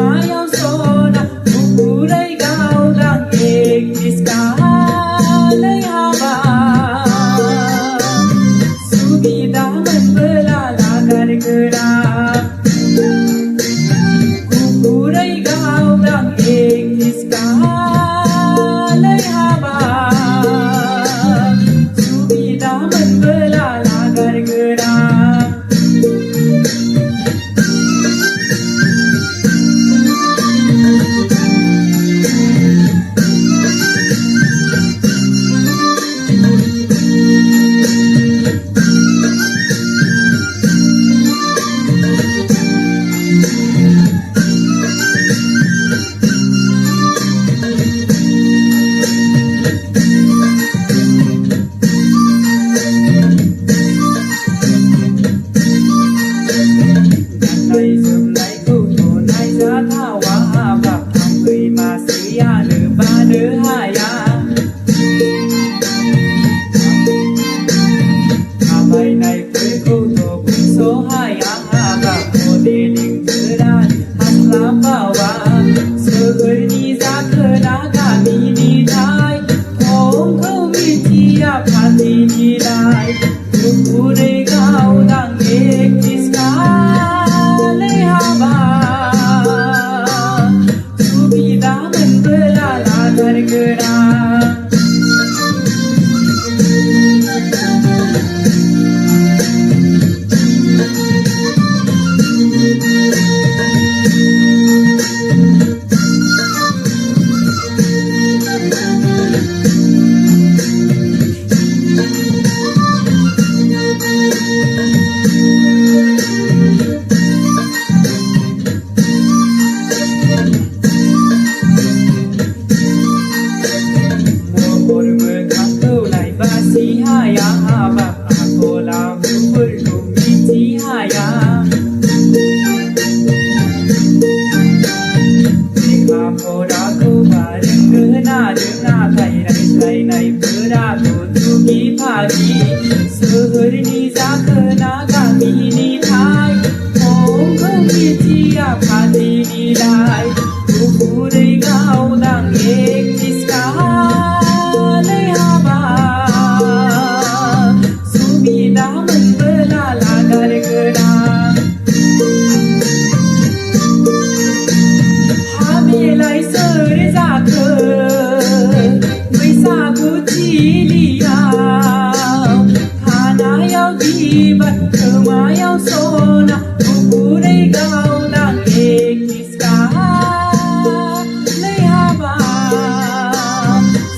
Mayaw sona Buburay gaudang Ektis kalay haba Subida membelalagar gerak Buburay gaudang Ektis kalay haba Subida membelalagar gerak Này sớm nay câu thổ nay giá thao hóa bạc thằng người mà sĩ ya nửa ba nửa hai ya Bài này với câu thổ cũng số hai ya bạc hồ đề đình thứ đan hát lá bao ba sơ hơi đi ra cơ đá cả mi đi thái thong câu mi chi ya phá thì đi lại Buku đề gao đang ek tiska Subida membelalagar gerak Si haya bak aku lagu bergumi si haya Jika podaku bareng gena thai nai beratu tugi pagi Sehur ni zakena kami ni thai Hong kami tiap hati nilai Buburay gaudang ektis kalay haba Subida membelalagar gerak Hamilai serza ke Bersaku ciliau Hanayau dibat kemayau sona Buburay gaudang ektis kalay haba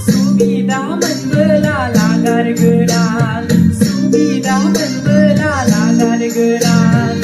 Subida membelalagar gerak Subida membelalagar gerak